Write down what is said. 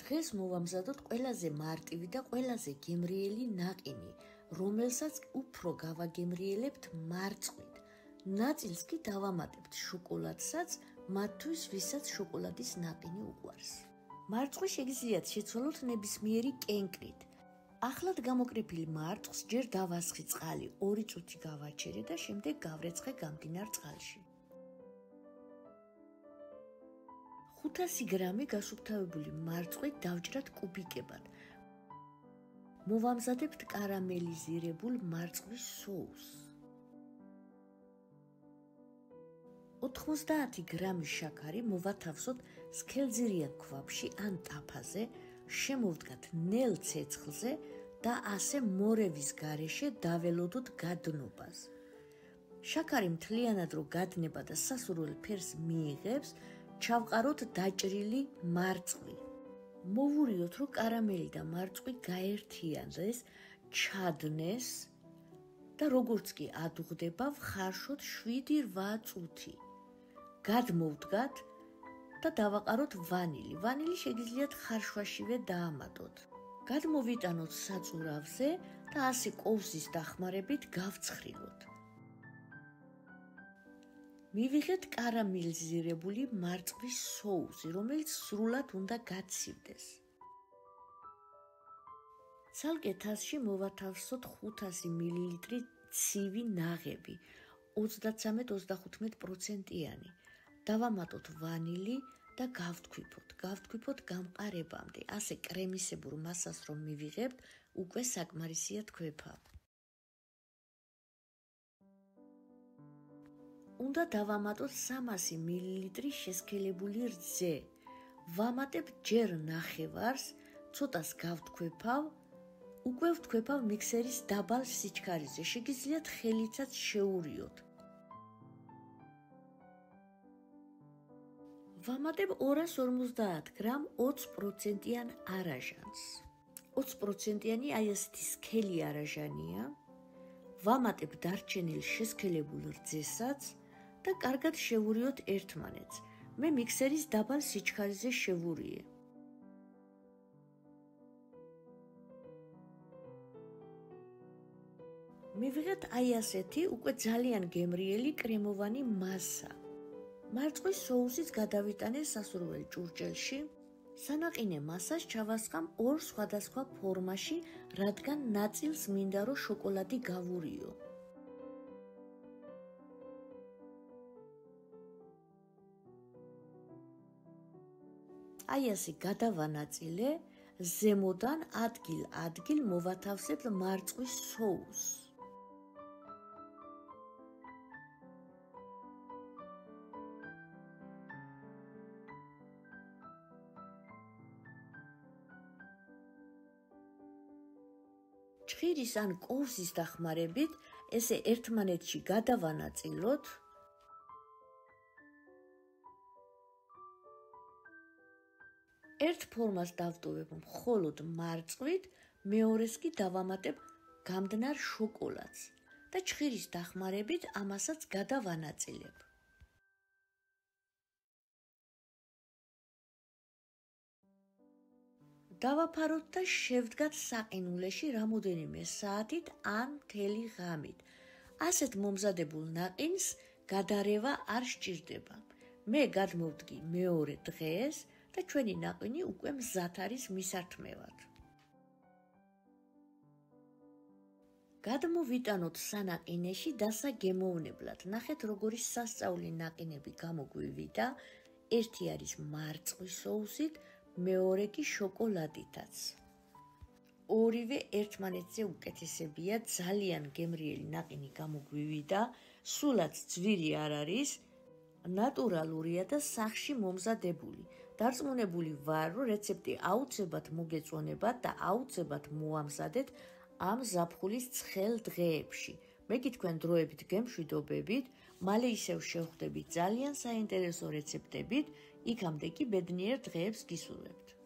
დღეს მოვამზადოთ ყველაზე მარტივი და ყველაზე გემრიელი ნაყინი, რომელსაც უფრო გავაგემრიელებთ მარწყვით. ნაწილს კი დავამატებთ შოკოლადსაც, მათთვის ვისაც შოკოლადის ნაყინი უყვარს. მარწყვი შეგიძლიათ შეცვალოთ ნებისმიერი კენკრით. ახლად გამოკრეფილ მარწყვს ჯერ დავასხი წყალი, 2 წუთი გავაჩერე და შემდეგ გავრეცხე გამდინარ წყალში. 500 გრამი გასუფთავებული მარწყვი დავჭრათ კუბიკებად. მოვამზადებთ კარამელიზირებულ მარწყვის соуს. 90 გრამი შაქარი მოვათავსოთ სქელძირიან ქვაბში ან ტაფაზე, შემოვდგათ ნელ ცეცხლზე და ასე მორევის გარეშე დაველოდოთ გადნობას. შაქარი მთლიანად რო გადნება და სასურველ ფერს მიიღებს, ჩავყაროთ დაჭრილი მარწყვი. მოვურიოთ, რომ კარამელი და მარწყვი გაერთიანდეს, ჩადნეს და როგორც კი ადუღდება, ვხარშოთ 7-8 წუთი. გადმოვდგათ და დავაყაროთ ვანილი. ვანილი შეგიძლიათ ხარშვაშივე დაამატოთ. გადმოვიტანოთ საწურავზე და ასე კოვზის დახმარებით გავცხრილოთ. მივიღეთ კარამელიზირებული მარწყვის соуსი, რომელიც სრულად უნდა გაცივდეს. ცალკე თასში მოვათავსოთ 500 მl ცივი ნაღები, 33-35%-იანი. დავამატოთ ვანილი და გავთქვიფოთ გამყარებამდე. ასე კრემისებურ მასას რომ მივიღებთ, უკვე საკმარისია თქვეფა. უნდა დავამატოთ 300 მl შესქელებული რძე. ვამატებ ჯერ ნახევარს, ცოტას გავთქვეფავ, უკვე ვთქვეფავ მიქსერის დაბალ სიჩქარეზე. შეგიძლიათ ხელიცაც შეურიოთ. ვამატებ 250 გრამ 20%-იან არაჟანს. 20%-იანი აი ასეთი სქელი არაჟანია. ვამატებ დარჩენილ შესქელებულ რძესაც და კარგად შევურიოთ ერთმანეთს. მე მიქსერის დაბალ სიჩქარეზე შევურიე. მივიღეთ აი ასეთი უკვე ძალიან გემრიელი კრემოვანი მასა. მარწყვის соусის გადავიტანე სასურველ ჭურჭელში. სანაყინე მასას ჩავასხამ 2 სხვადასხვა ფორმაში, რადგან ნაწილს მინდა რომ შოკოლადი გავურიო. აი ასე გადავანაწილე, ზემოდან ადგილ-ადგილ მოვათავსებთ მარწყვის соусს. ჭხირის ან კოვზის დახმარებით ესე ერთმანეთში გადავანაწილოთ. ერთ ფორმას დავტოვებ მხოლოდ მარწყვით, მეორეს კი დავამატებ გამდნარ შოკოლადს და ჭხირის დახმარებით ამასაც გადავანაწილებ. დავაფაროთ და შევდგათ საყინულეში რამოდენიმე საათით ან მთელი ღამით. ასეთ მომზადებულ ნაყინს გადარევა არ სჭირდება. მე გადმოვდგი მეორე დღეს და ჩვენი ნაყინი უკვე მზად არის მისართმევად. გადმოვიტანოთ სანაყინეში დასაგემოვნებლად. ნახეთ როგორი სასწაული ნაყინები გამოგვივიდა. ერთი არის მარწყვის соусით, მეორე კი შოკოლადითაც. ორივე ერთმანეთზე უკეთესებია, ძალიან გემრიელი ნაყინი გამოგვივიდა, სულაც ძვირი არ არის, ნატურალურია და სახში მომზადებული. დარწმუნებული ვარ, რომ რეცეპტი აუცილებლად მოგეწონებათ და აუცილებლად მოამზადეთ ამ ზაფხულის ცხელ დღეებში. მე კი თქვენ დროებით გემშვიდობებით, მალე ისევ შევხვდებით ძალიან საინტერესო რეცეპტებით, იქამდე კი ბედნიერ დღეებს გისურვებთ.